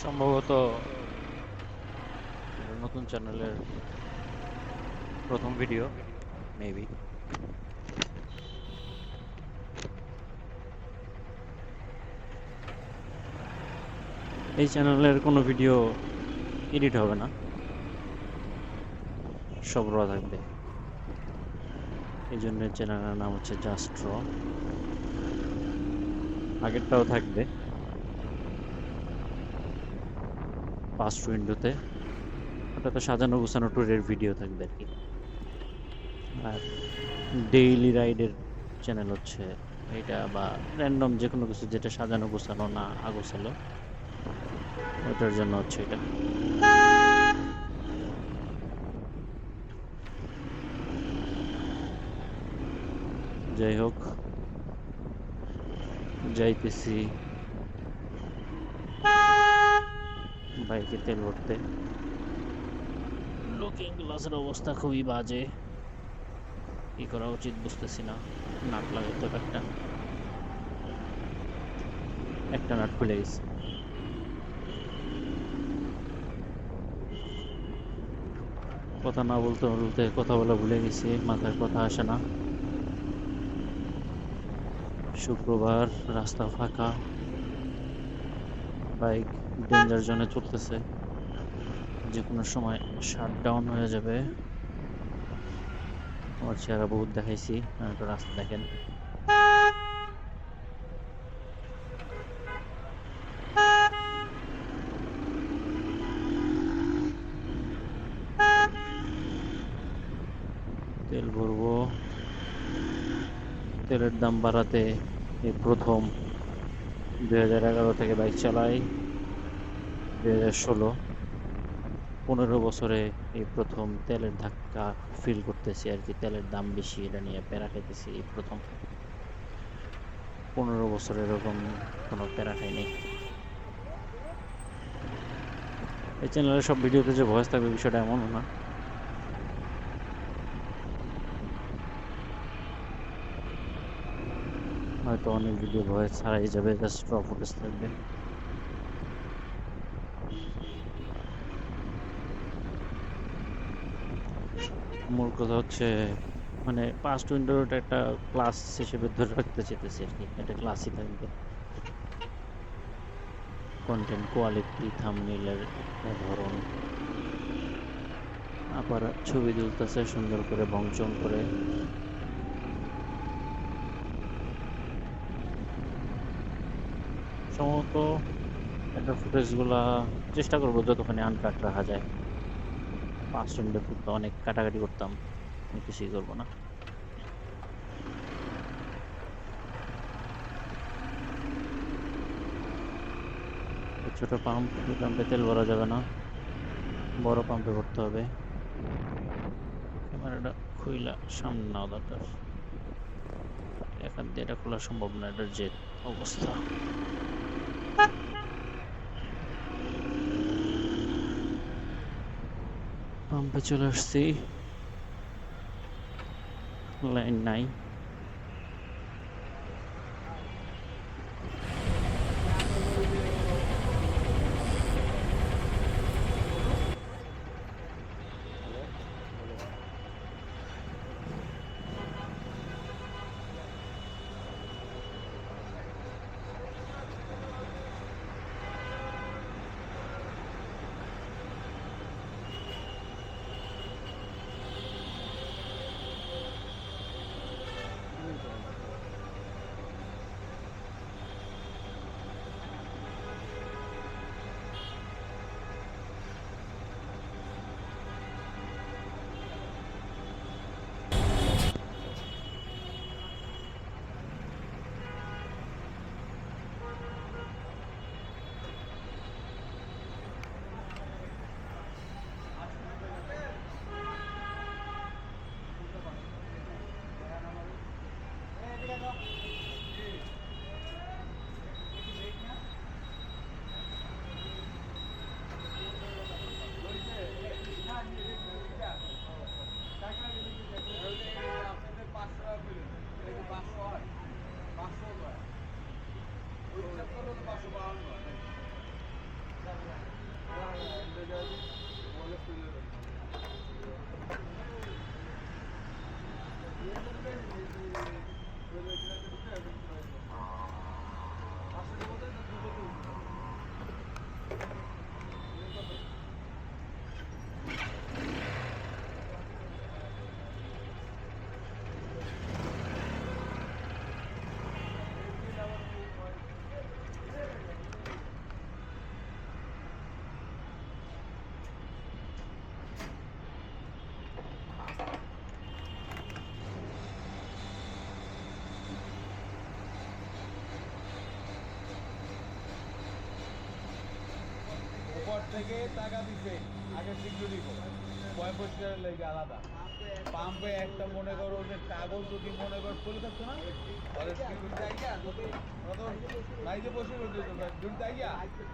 সম্ভবত এটা নতুন চ্যানেলের প্রথম ভিডিও, মেবি। এই চ্যানেলের কোনো ভিডিও এডিট হবে না, সব র থাকবে। এই জন্য চ্যানেলের নাম হচ্ছে জাস্ট র। আগেরটাও থাকবে ফার্স্ট উইন্ডোতে, ওটাতে সাজানো গোছানো ট্যুরের ভিডিও থাকবে আর কি। আর ডেইলি রাইডের চ্যানেল হচ্ছে এটা, বা র্যান্ডম যে কোনো কিছু যেটা সাজানো গোছানো না আগোছালো, ওটার জন্য হচ্ছে এটা। যাই হোক, যাইতেছি বাইকে তেল ভরতে। লুকিং গ্লাসের অবস্থা খুবই বাজে, কি করা উচিত বুঝতেছি না। নাট লাগাইতে হবে একটা, একটা নাট খুলে গেছে। কথা না বলতে বলতে কথা বলা ভুলে গেছি, মাথায় কথা আসে না। শুক্রবার, রাস্তা ফাঁকা, বাইক ডেঞ্জার জোনে চলতেছে, যে কোনো সময় শাট ডাউন হয়ে যাবে। আমার চেহারা বহুত দেখাইছি, একটু রাস্তা দেখেন। তেল ভরবো, তেলের দাম বাড়াতে এই প্রথম। 2011 থেকে বাইক চালাই, 2016, 15 বছরে এই প্রথম তেলের ধাক্কা ফিল করতেছি আর কি। তেলের দাম বেশি এটা নিয়ে প্যারা খাইতেছি এই প্রথম। 15 বছর এরকম কোনো প্যারা খাইনি। এই চ্যানেলের সব ভিডিওতে যে ভয়েস থাকবে বিষয়টা এমনও না। হয়তো অনেক ভিডিও ভয়েস ছাড়াই যাবে, জাস্ট র ফুটেজ থাকবে। মূল কথা হচ্ছে, মানে পাস্ট উইন্ডোটা একটা ক্লাস হিসেবে ধরে রাখতে চাইতেছি আর কি। এটা ক্লাসই থাকবে, কন্টেন্ট কোয়ালিটি, থাম্বনেইলের ধরন। আবার ছবি তুলতেছে সুন্দর করে বংচং করে। সম্ভবত এটা ফুটেজগুলা চেষ্টা করবো যতখানি আনকাট রাখা যায়। পাস্ট উইন্ডোতে তো অনেক কাটাকাটি করতাম, আমি কিছুই করবো না। ছোট পাম্প, এই পাম্পে তেল ভরা যাবে না, বড় পাম্পে ভরতে হবে। ক্যামেরাটা খুইলা সামনে নেওয়া দরকার, এখান দিয়ে এটা খোলা সম্ভব না, এটার যে অবস্থা। পাম্পে চলে আসছি, লাইন নাই। ঘর থেকে টাকা দিছে আগে সিকিউরিটি পয়পরিষ্কারের লেগে আলাদা পাম্পে একটা মনে করো যে কাগজ যদি মনে কর পড়ে থাকতো না লাইজে বসে রয়েছে যদি যাইয়া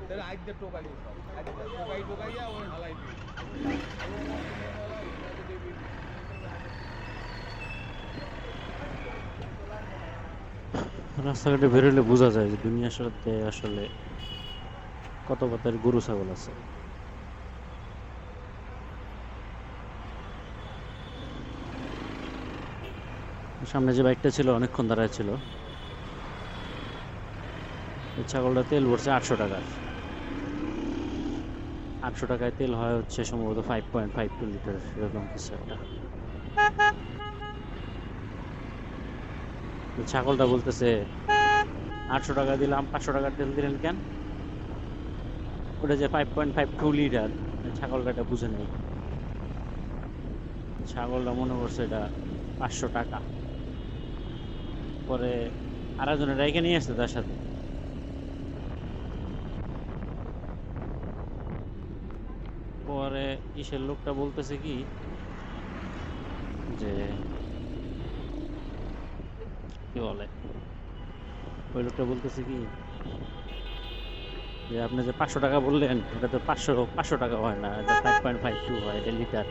তাহলে আইতে টোকাই সব টোকাইয়া ওই হালাই দিই রাস্তাঘাটে বেরোলে বোঝা যায় যে দুনিয়ার সাথে আসলে কত পাতার গরু ছাগল আছে। সামনে যে বাইকটা ছিল অনেকক্ষণ দাঁড়ায় ছিল, এই ছাগলটা তেল ভরছে 800 টাকার। 800 টাকায় তেল হয় হচ্ছে সম্ভবত 5.52 লিটার, এরকম কিছু একটা। ছাগলটা বলতেছে 800 টাকা দিলাম, 500 টাকার তেল দিলেন কেন? ওটা যে 5.52 লিটার, ছাগলটা এটা বুঝে নেই। ছাগলটা মনে করছে এটা 500 টাকা। পরে আরেকজনের রাইখে নিয়ে আসছে তার সাথে। পরে ইসের লোকটা বলতেছে কি যে কি বলে, ওই লোকটা বলতেছে কি যে আপনি যে 500 টাকা বললেন এটা তো 500 টাকা হয় না, এটা 5.52 হয়, এটা লিটার।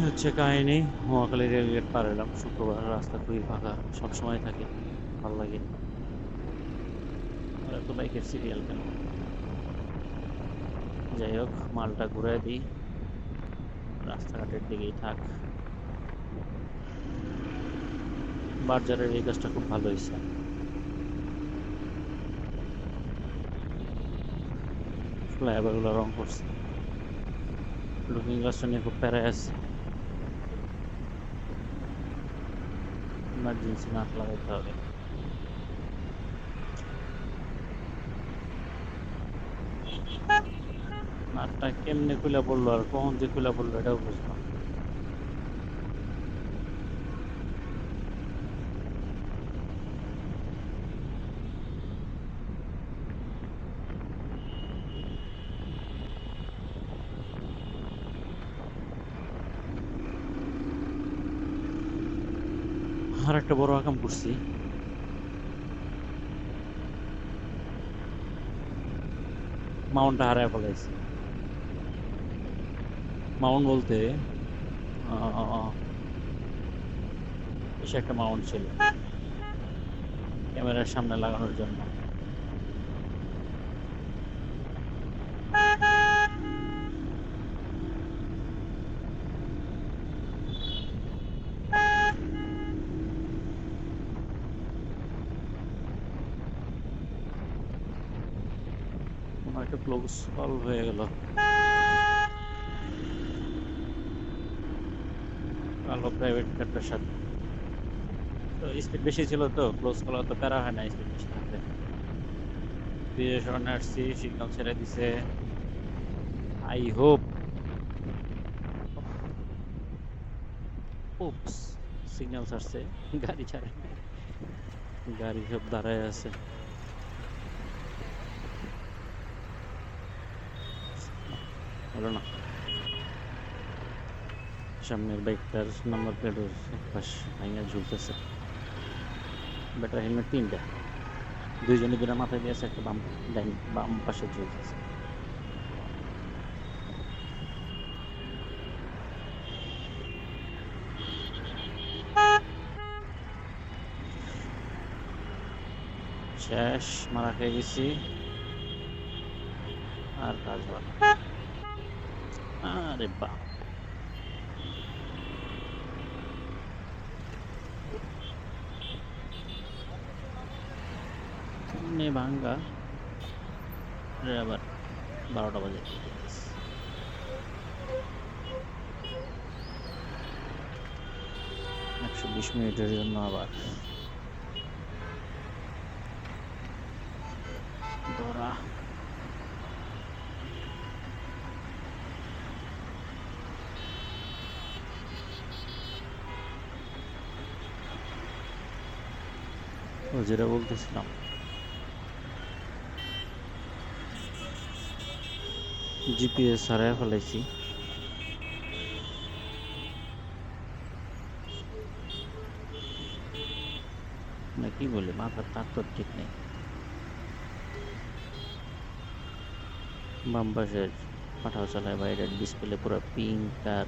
হচ্ছে কাহিনী। মহাখালী রেলগেট পার হলাম, শুক্রবার, রাস্তা খুবই ফাঁকা, সবসময় থাকে, ভালো লাগে। আর এত বাইকের সিরিয়াল কেন? যাই হোক, মালটা ঘুরাই দিই, রাস্তাঘাটের দিকেই থাক। বার্জারের এই কাজটা খুব ভালো হয়েছে। ফ্লাইওভার গুলো রং করছে, লুকিং গ্লাসটা নিয়ে খুব প্যারায় আছে। ইমার্জেন্সি নাট লাগাইতে হবে। নাটটা কেমনে খুলে পড়লো আর কখন যে খুলে পড়লো এটাও বুঝলাম। আর একটা বড় আকাম করছি, মাউন্টটা হারায় ফেলাইছি। মাউন্ট বলতে এসে একটা মাউন্ট ছিল ক্যামেরার সামনে লাগানোর জন্য। আমার একটা ক্লোজ কল হয়ে গেল, কালো প্রাইভেট কারটার সাথে। তো স্পিড বেশি ছিল, তো ক্লোজ কল তো প্যারা হয় না স্পিড বেশি থাকলে। ব্রিজের সামনে আসছি, সিগন্যাল ছেড়ে দিছে। আই হোপ, উপস, সিগন্যাল ছাড়ছে, গাড়ি ছাড়ে নাই, গাড়ি সব দাঁড়ায় আছে। হলো না। সামনের বাইকটার নাম্বার প্লেটের একপাশ ভাঙা ঝুলতেছে। বেটার হেলমেট 3টা, দুইজনে দুটা মাথায় দিয়েছে, একটা বাম পাশে ঝুলতেছে। শেষ, মারা খেয়ে গেছি, আর কাজ বাদ। আরে বাপ, এমনি ভাঙ্গা, আবার 12টা বাজে। 120 মিনিটের জন্য আবার দৌড়া। ও যেটা বলতেছিলাম, জিপিএস হারায় ফেলাইছি। না কি বলে, মাথার তার তো ঠিক নেই। বাম পাশের পাঠাও চালায় বাইরের ডিসপ্লে পুরো পিঙ্ক আর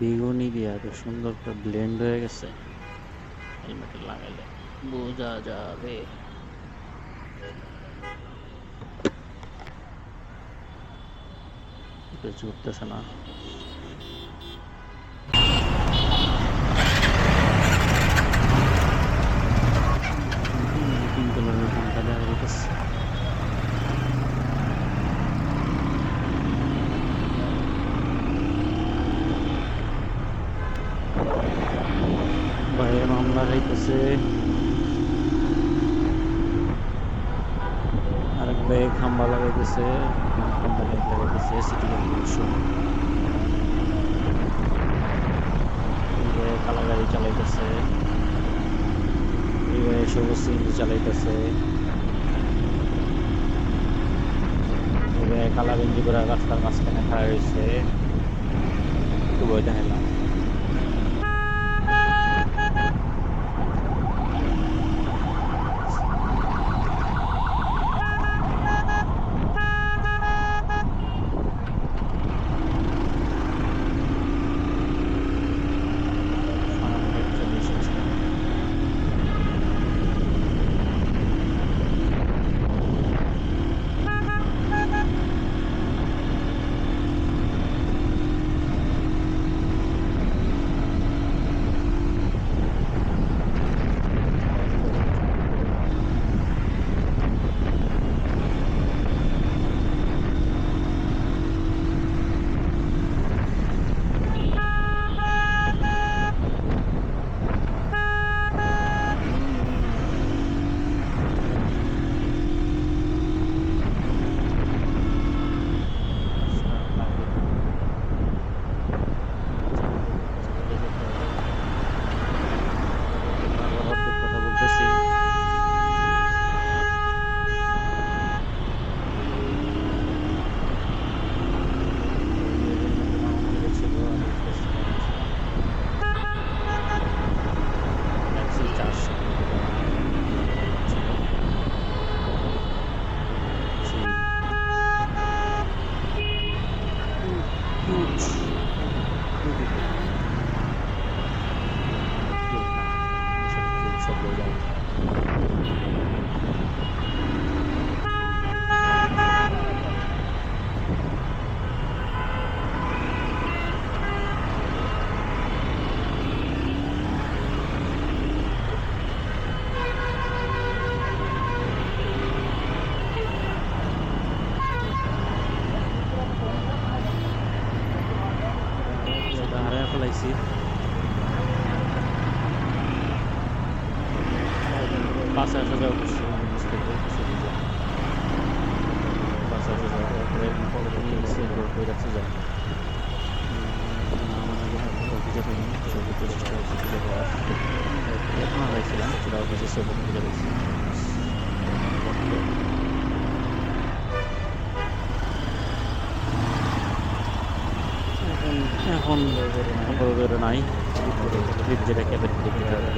বেগুনি দিয়ে এত সুন্দর করে ব্লেন্ড হয়ে গেছে, হেলমেটে লাগাইলে বোঝা যাবে। কিছু উঠতেছে না। পিঙ্ক কালারের ফোনটা দেখা যেতেছে। বাইরে মামলা খাইতেছে, আরেক ভাই খাম্বা লাগাইতেছে, খাম্বা লাগাইতেছে সিটি কর্পোরেশন। কালা গাড়ি চালাইতেছে, সবুজ সিএনজি চালাইতেছে, কালা গেঞ্জি করে রাস্তার মাঝখানে খাড়া রয়েছে। একটু বই দেখাইলাম। কথা বলতেছি। হারায় ফেলাইছি। পাশে আসা যাওয়া করছি, পাশে আসা যাওয়া করে রাখছে যায়। অফিসে পাইনি, সবই তো চেষ্টা হচ্ছে খুঁজে পাওয়ার। এখন হারাইছিলাম, সেটা অফিসে সব খুঁজে পাইছি। এখন আপাতত নাই, যেটা ক্যাবের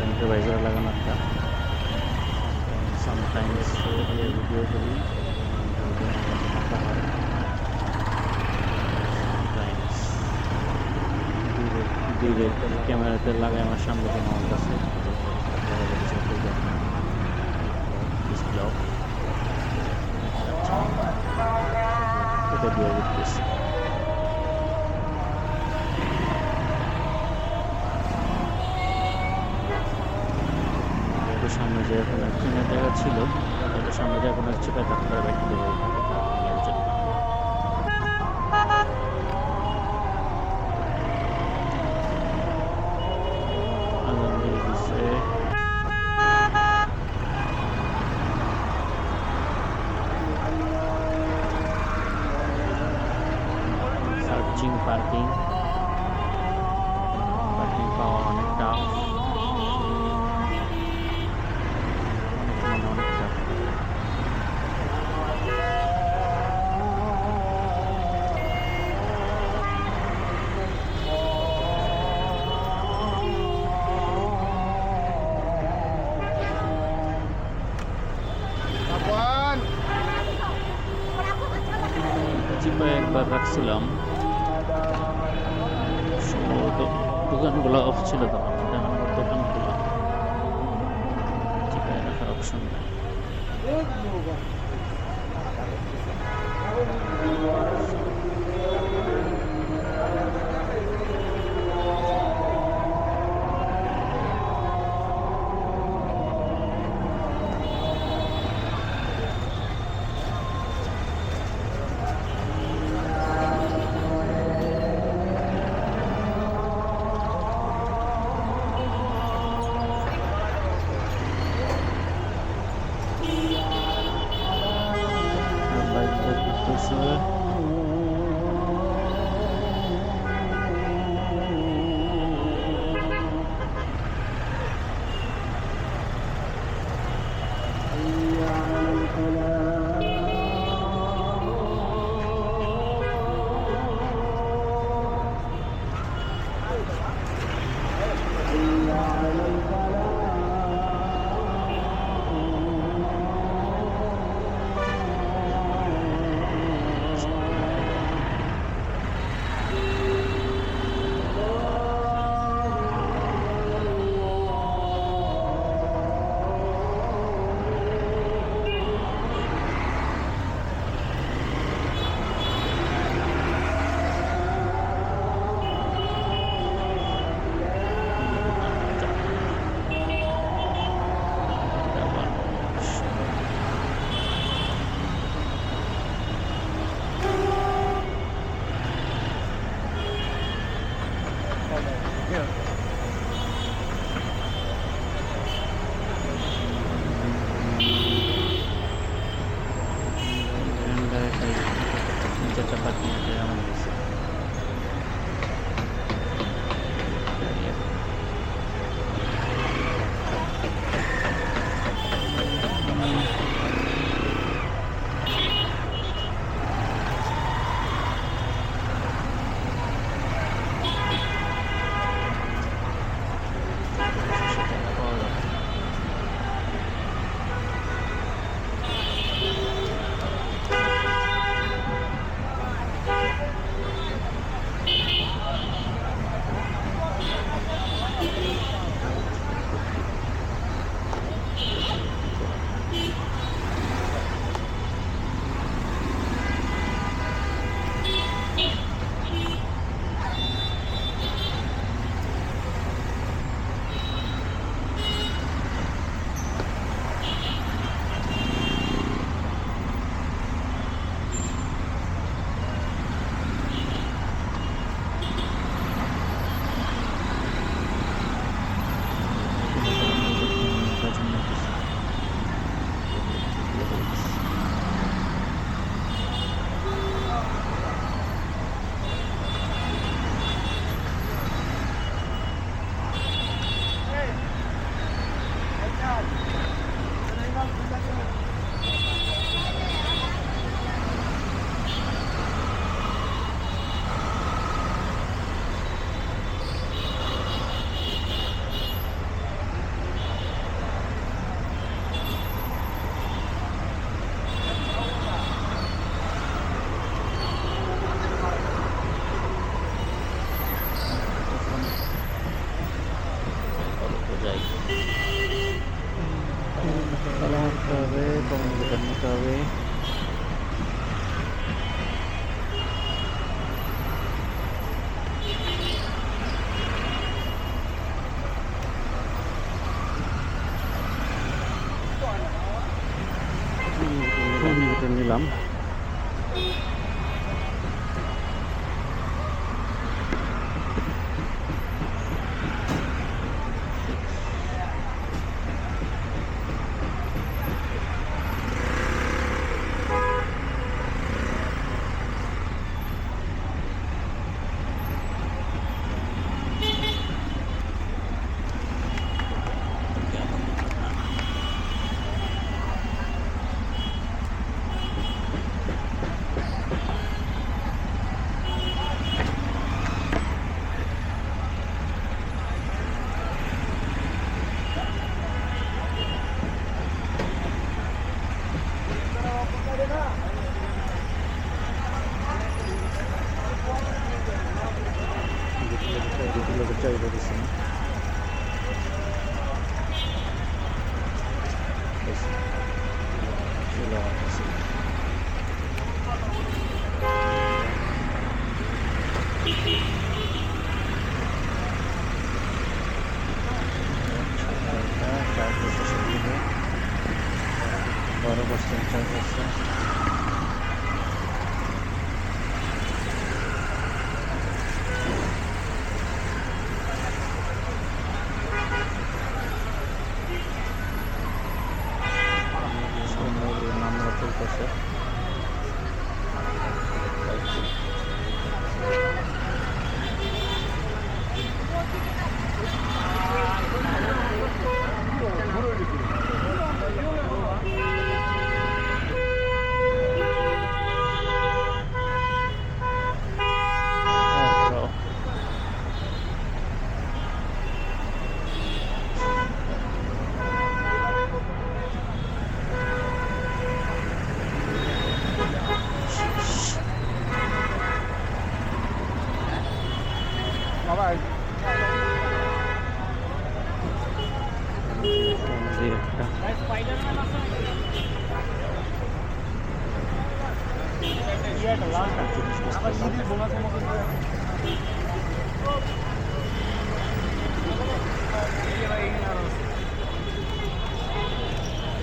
ইম্প্রোভাইজার লাগানো একটা। সামটাইমস ভিডিও করি, দূরে ক্যামেরাতে লাগাই আমার সামনে কোনো আমার কাছে এটা দিয়ে করতেছি। সামনে যে এখন ট্রেনের জায়গা ছিল, সামনে যে এখন হচ্ছে তারপরে বাইকটা দেবো জন্য। সার্চিং পার্কিং পাওয়া অনেক টাফ। চিপায় একবার রাখছিলাম, সম্ভবত দোকানগুলো অফ ছিল তখন, কিন্তু এখন আবার দোকান খোলা, চিপায় রাখার অপশন নাই। বাইক বের করতেছে। চারটা পার্কিং আমার গেছে। নিতে হবে। নিলাম চাইতে দিচ্ছি না। চলে আসছে। বড় কোশ্চেন চার্জ আছে। নামরা চলতেছে। বাবা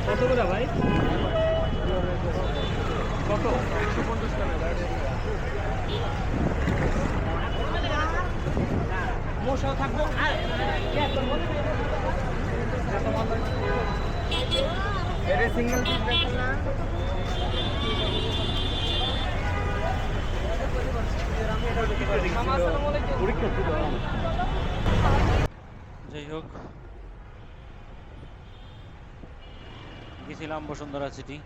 কত করে ভাই? কত? 150 টাকা। মশা থাকবো। এটা সিঙ্গেল পিস দেখেন না? যাই হোক, গেছিলাম বসুন্ধরা সিটি।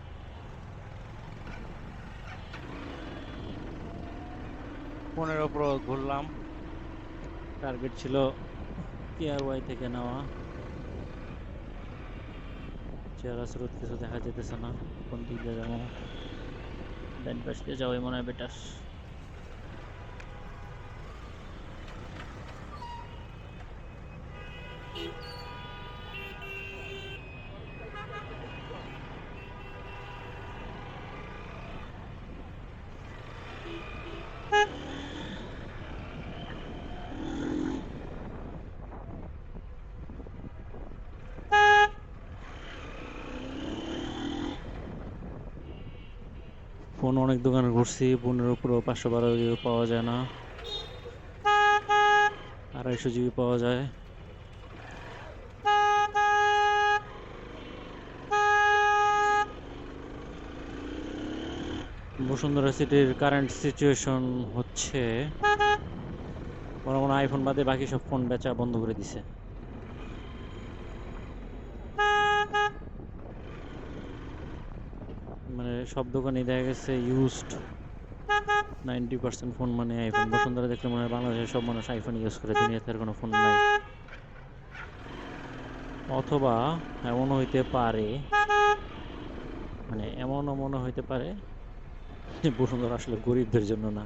ফোনের ওপর ঘুরলাম। টার্গেট ছিল কেআরওয়াই থেকে নেওয়া। চেহারা স্রোত কিছু দেখা যেতেছে না। কোন দিক দিয়ে যাবো? ডান পাশ দিয়ে যাওয়াই মনে হয় বেটার। ফোন অনেক দোকানে ঘুরছি, ফোনের উপরও 512 জিবি পাওয়া যায় না, 250 জিবি পাওয়া যায়। বসুন্ধরা সিটির কারেন্ট সিচুয়েশন হচ্ছে মনে মনে আইফোন বাদে বাকি সব ফোন বেচা বন্ধ করে দিছে। মানে সব দোকানে দেখা গেছে ইউজড 90% ফোন মানে আইফোন। বসুন্ধরা দেখলে মনে হয় বাংলাদেশের সব মানুষ আইফোন ইউজ করে, দুনিয়াতে আর কোনো ফোন নাই। অথবা এমনও হইতে পারে, মানে এমনও মনে হইতে পারে যে বসুন্ধরা আসলে গরিবদের জন্য না,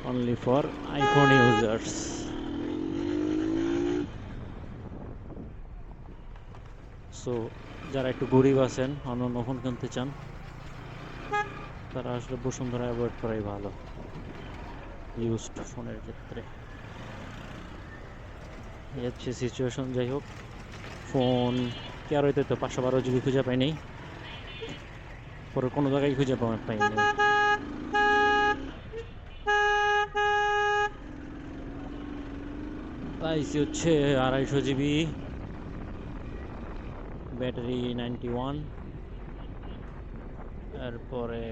only for iPhone users. So যারা একটু গরিব আছেন, অন্য ফোন কিনতে চান, তারা আসলে বসুন্ধরা অ্যাভয়েড করাই ভালো ইউজড ফোনের ক্ষেত্রে। এই হচ্ছে সিচুয়েশন। যাই হোক, ফোন কেয়ারইতে তো 512 জিবি খুঁজে পাই নাই, পরে কোনো জায়গায় খুঁজে পাইনি। পাইছি হচ্ছে 250 জিবি, ব্যাটারি 91, এরপরে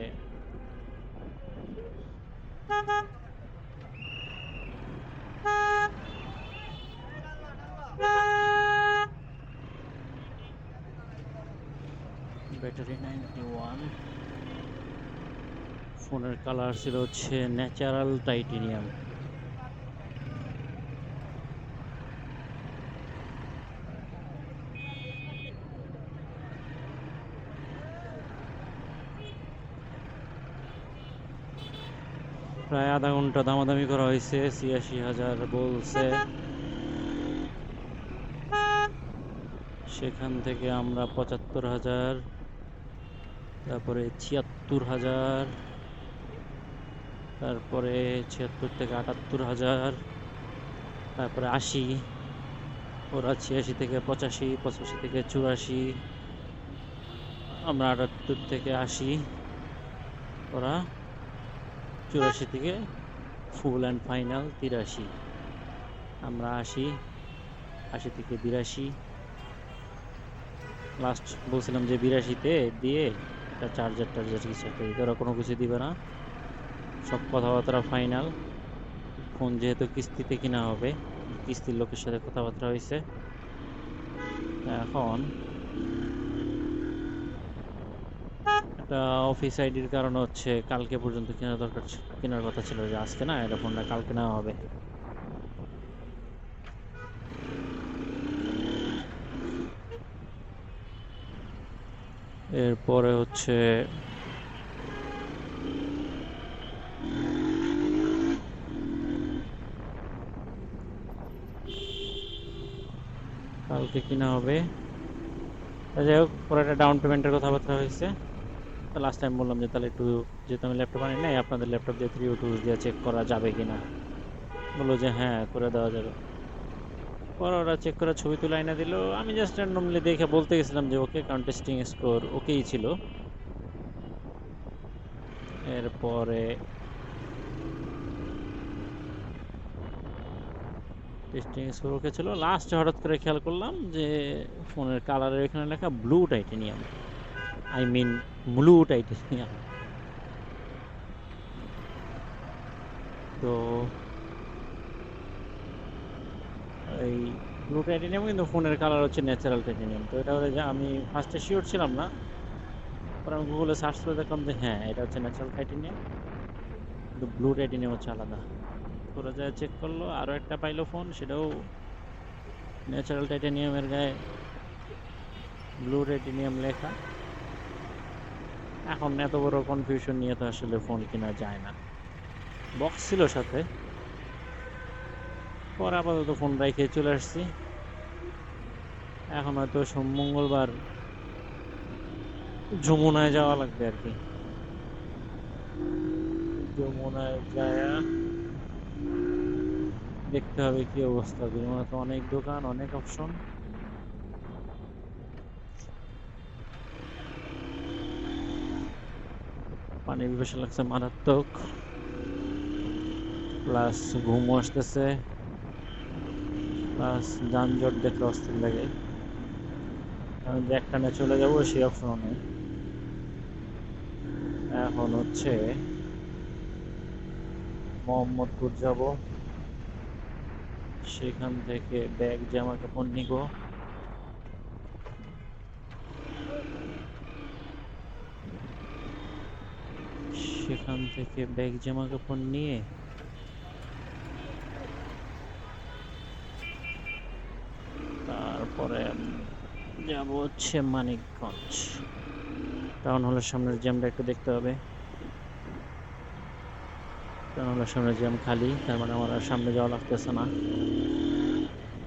ব্যাটারি 91। ফোনের কালার ছিল হচ্ছে ন্যাচারাল টাইটেনিয়াম। প্রায় আধা ঘন্টা দামাদামি করা হয়েছে, 86,000 বলছে, সেখান থেকে আমরা ৭৫,০০০, তারপরে ৭৬,০০০, তারপরে ৭৬ থেকে ৭৮,০০০, তারপরে ৮০, ওরা ৮৬ থেকে ৮৫, ৮৫ থেকে ৮৪, আমরা ৭৮ থেকে ৮০, ওরা ৮৪ থেকে ফুল অ্যান্ড ফাইনাল ৮৩, আমরা ৮০, ৮০ থেকে ৮২, লাস্ট বলছিলাম যে ৮২-তে দিয়ে একটা চার্জার কিছু একটা দিতে, ওরা কোনো কিছু দিবে না, সব কথাবার্তা ফাইনাল। ফোন যেহেতু কিস্তিতে কিনা হবে, কিস্তির লোকের সাথে কথাবার্তা হয়েছে। এখন একটা অফিস আইডির কারণ হচ্ছে কালকে পর্যন্ত কেনার কথা ছিল, যে আজকে না, এটা ফোনটা কালকে নেওয়া হবে। এরপরে হচ্ছে কালকে কিনা হবে। যাই হোক, পরে একটা ডাউন পেমেন্টের কথাবার্তা হয়েছে। তো লাস্ট টাইম বললাম যে তাহলে একটু, যেহেতু আমি ল্যাপটপ আনি নাই, আপনাদের ল্যাপটপ দিয়ে 302 দিয়ে চেক করা যাবে কিনা। বললো যে হ্যাঁ, করে দেওয়া যাবে। পরে ওরা চেক করে ছবি তুলে আইনা দিল। আমি জাস্ট র্যান্ডমলি দেখে বলতে গেছিলাম যে ওকে, কারণ টেস্টিং স্কোর ওকেই ছিল। এরপরে টেস্টিং স্কোর ওকে ছিল, লাস্টে হঠাৎ করে খেয়াল করলাম যে ফোনের কালারের এখানে লেখা blue titanium, I mean blue titanium. তো এই ব্লু টাইটেনিয়াম, কিন্তু ফোনের কালার হচ্ছে ন্যাচারাল টাইটেনিয়াম। তো এটা হলে যে আমি ফার্স্টে শিওর ছিলাম না, পরে আমি গুগলে সার্চ করে দেখলাম যে হ্যাঁ, এটা হচ্ছে ন্যাচারাল টাইটেনিয়াম, কিন্তু ব্লু টাইটেনিয়াম হচ্ছে আলাদা। ওরা যা চেক করলো, আরও একটা পাইলো ফোন, সেটাও ন্যাচারাল টাইটেনিয়ামের গায়ে ব্লু টাইটেনিয়াম লেখা। এখন এত বড় কনফিউশন নিয়ে তো আসলে ফোন কেনা যায় না। বক্স ছিল সাথে, পরে আপাতত ফোন রেখে চলে আসছি। এখন হয়তো মঙ্গলবার যমুনায় যাওয়া লাগবে আর কি। যমুনায় যায় দেখতে হবে কি অবস্থা। যমুনা তো অনেক দোকান, অনেক অপশন। পানি পিপাসা লাগছে মারাত্মক, প্লাস ঘুমও আসতেছে, প্লাস যানজট দেখলে অস্থির লাগে। আমি যে একটানে চলে যাবো সেই অপশনও নেই। এখন হচ্ছে মোহাম্মদপুর যাব, সেখান থেকে ব্যাগ জামা কাপড় নিব। সেখান থেকে ব্যাগ জামা কাপড় নিয়ে তারপরে যাব হচ্ছে মানিকগঞ্জ। টাউন হলের সামনের জ্যামটা একটু দেখতে হবে। টাউন হলের সামনের জ্যাম খালি, তার মানে আমার আর সামনে যাওয়া লাগতেছে না।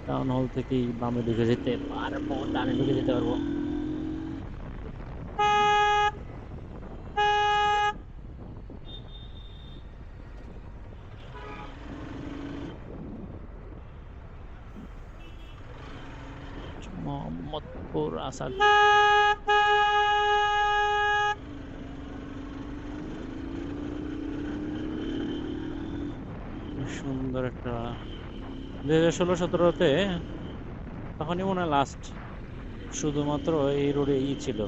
টাউন হল থেকেই বামে ঢুকে যেতে পারবো, ডানে ঢুকে যেতে পারবো। মোহাম্মদপুর আসার সুন্দর একটা 2016-17-তে, তখনই মনে হয় লাস্ট শুধুমাত্র এই রোডে ছিল,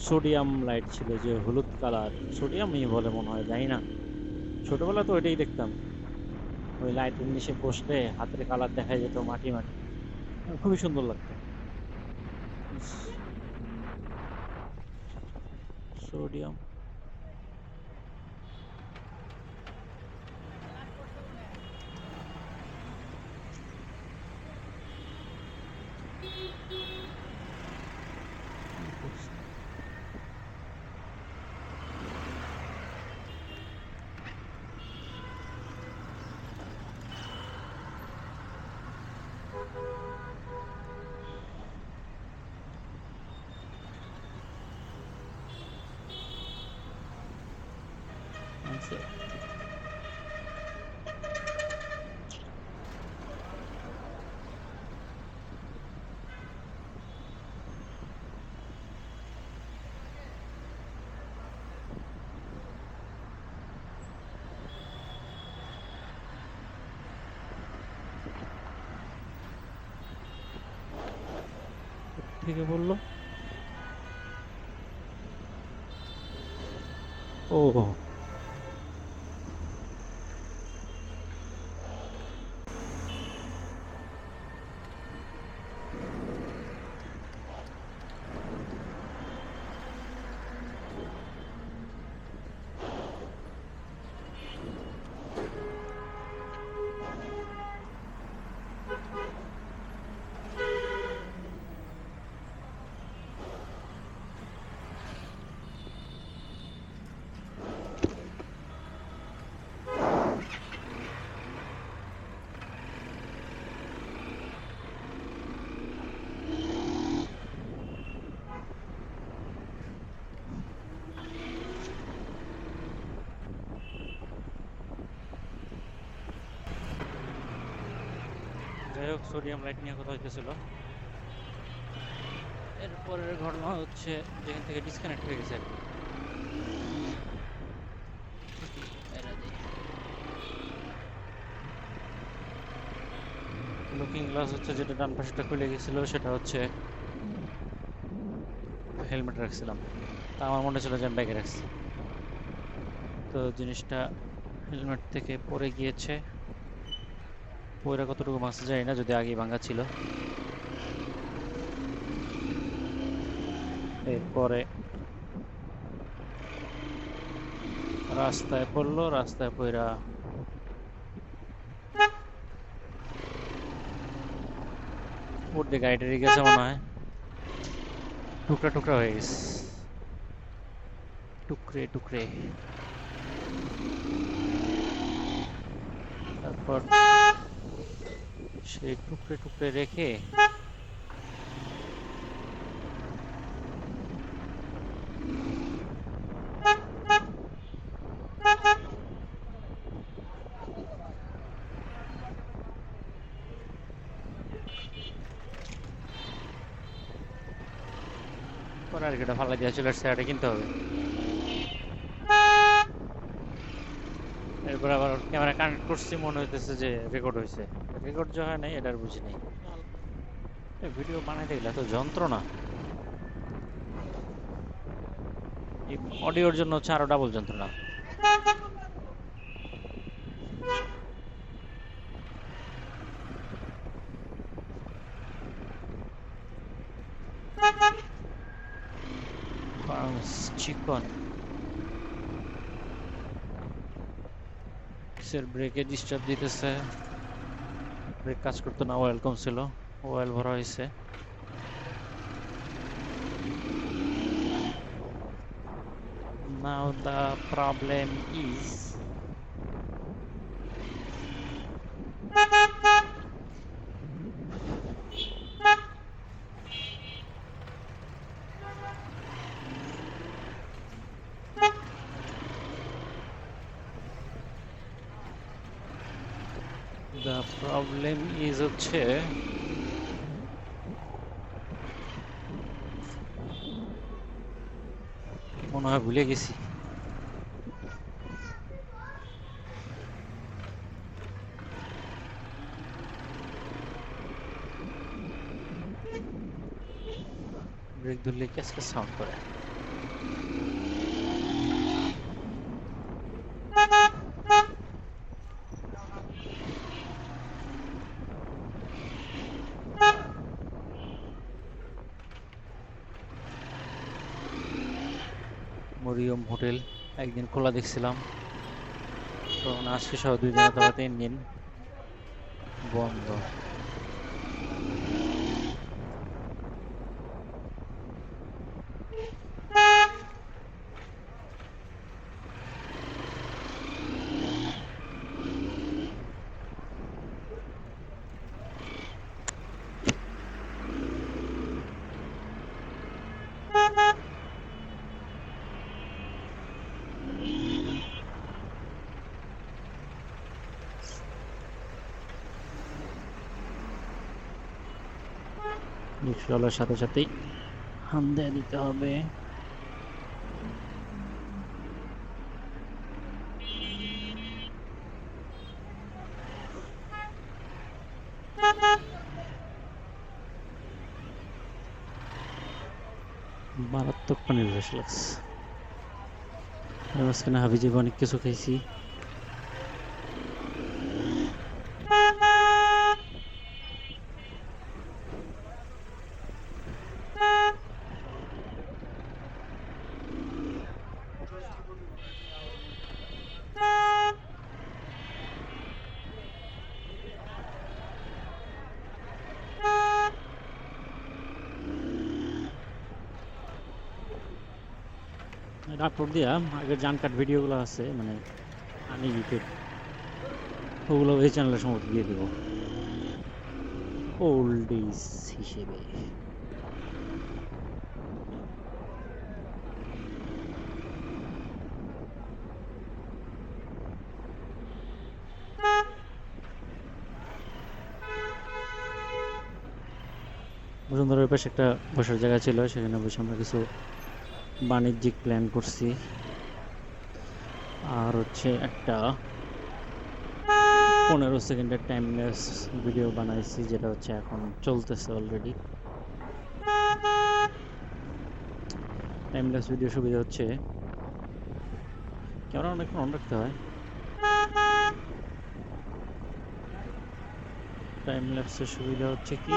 সোডিয়াম লাইট ছিল, যে হলুদ কালার, সোডিয়ামই বলে মনে হয়, জানি না। ছোটবেলা তো ওইটাই দেখতাম, ওই লাইটের নিচে বসলে হাতের কালার দেখা যেত মাটি মাটি, খুবই সুন্দর লাগতো। সোডিয়াম হয়েছে। থেকে বললো ও যাই হোক, সোডিয়াম লাইট নিয়ে কথা হইতেছিল। এরপরের ঘটনা হচ্ছে যেখান থেকে ডিসকানেক্ট হয়ে গেছে আর কি। লুকিং গ্লাস হচ্ছে যেটা ডান পাশেটা খুলে গেছিল, সেটা হচ্ছে হেলমেট রাখছিলাম, তা আমার মনে ছিল যে আমি ব্যাগে রাখছি। তো জিনিসটা হেলমেট থেকে পড়ে গিয়েছে। পরে কতটুকু ভাঙছে যায় না, যদি আগেই ভাঙা ছিল। এরপরে রাস্তায় পড়লো, রাস্তায় পড়া ওর দিকে গাড়িটা গেছে মনে হয়, টুকরা টুকরা হয়ে গেছে, টুকরে টুকরে। তারপর সেই টুকরে টুকরে রেখে পরে আর কিটা ফালা দিয়ে চলে আসছে, এটা কিনতে হবে। এরপর আবার ক্যামেরা কানেক্ট করছি, মনে হইতেছে যে রেকর্ড হয়েছে। রেকর্ড যে হয় নাই, এটা আর বুঝি নাই। ভিডিও বানাইতে গেলে এত যন্ত্রণা, এই অডিওর জন্য হচ্ছে আরো ডাবল যন্ত্রণা। চিকন ব্রেকে ডিস্টার্ব দিতেছে, ব্রেক কাজ করতো না, অয়েল কম ছিল, অয়েল ভরা হয়েছে। Now the problem is হচ্ছে মনে হয় ভুলে গেছি। ব্রেক ধরলে ক্যাস ক্যাস সাউন্ড করে। মরিয়ম হোটেল একদিন খোলা দেখছিলাম, তখন আজকে সহ 2 দিন অথবা 3 দিন বন্ধ। রিক্সাওয়ালার সাথে সাথেই হাম দিয়ে দিতে হবে। মারাত্মক পানির রস লাগছে। মাঝখানে হাবিজাবি অনেক কিছু খাইছি। আপলোড দিয়া আগের জানকাট ভিডিওগুলো আছে মানে আনএডিটেড, ওগুলো এই চ্যানেলের সম্পর্কে দিয়ে দেবো ওল্ড ইজ হিসেবে। বসুন্ধরার পাশে একটা বসার জায়গা ছিল, সেখানে বসে আমরা কিছু বাণিজ্যিক প্ল্যান করছি। আর হচ্ছে একটা 15 সেকেন্ডের টাইমলেস ভিডিও বানাইছি, যেটা হচ্ছে এখন চলতেছে অলরেডি। টাইমলেস ভিডিও সুবিধা হচ্ছে ক্যামেরা অনেকক্ষণ অন রাখতে হয়। টাইমল্যাপসের সুবিধা হচ্ছে কি,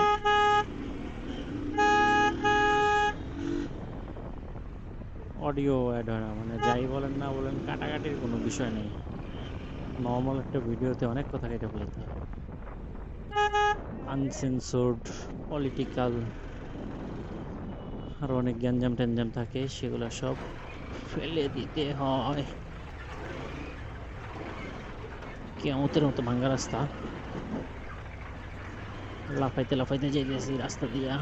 অডিও অ্যাড হয় না, মানে যাই বলেন না বলেন কাটাকাটির কোনো বিষয় নেই। নর্মাল একটা ভিডিওতে অনেক কথা কেটে ফেলতে হয়, আনসেন্সর্ড, পলিটিক্যাল আর অনেক গ্যাঞ্জাম ট্যাঞ্জাম থাকে, সেগুলো সব ফেলে দিতে হয়। কিয়ামতের মতো ভাঙ্গা রাস্তা, লাফাইতে লাফাইতে যাইতেছি রাস্তা দিয়া।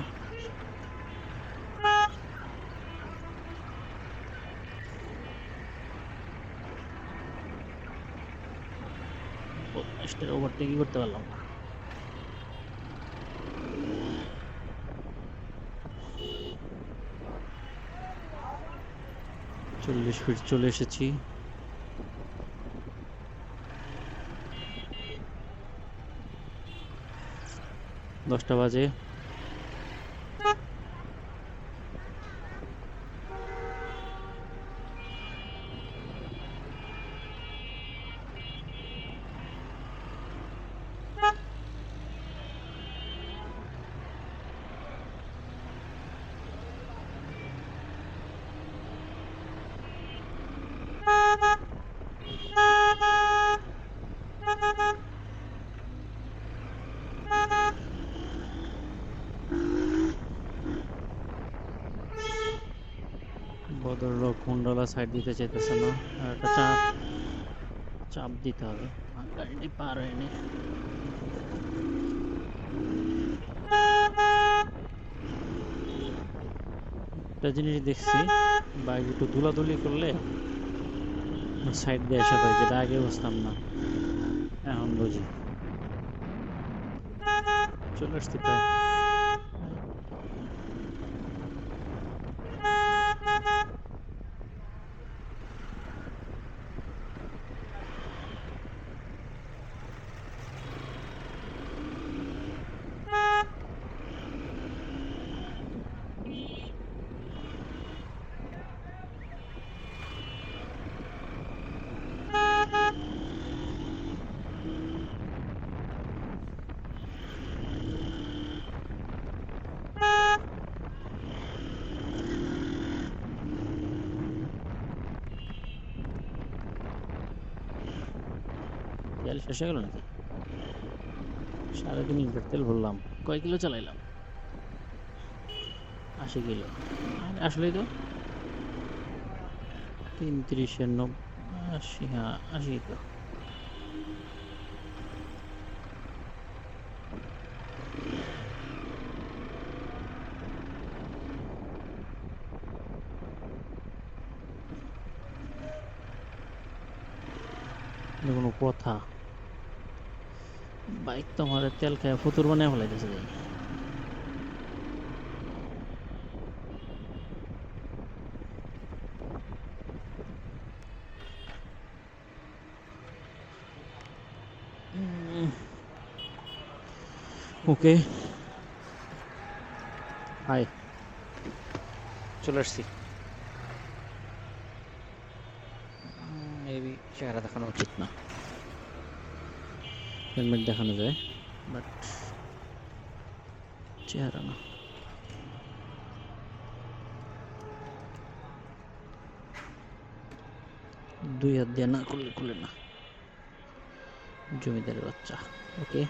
ওভারটেকই করতে পারলাম না। 40 ফিট চলে এসেছি। দশটা বাজে। ভদ্রলোক হুন্ডালা সাইড দিতে চাইতেছে না, আর একটা চাপ দিতে হবে, গাড়িটি পার হয়নি। একটা জিনিস দেখছি, বাইক একটু দুলাদুলি করলে সাইড দিয়ে আসা হয়, যেটা আগে বুঝতাম না, এখন বুঝি। চলে আসছি প্রায়। তেল শেষ হয়ে গেল নাকি? 3.5 লিটার তেল ভরলাম। কয় কিলো চালাইলাম? 80 কিলো। আসলেই তো 33 80, হ্যাঁ 80 তো। কোনো কথা, বাইক তো আমার তেল খায় ফুতুর বানিয়ে ফেলাইতেছে। ওকে, হাই, চলে আসছি। মেবি চেহারা দেখানো উচিত না, হেলমেট দেখানো যায়, বাট চেহারা না। দুই হাত দিয়ে না করলে খুলে না, জমিদারের বাচ্চা। ওকে,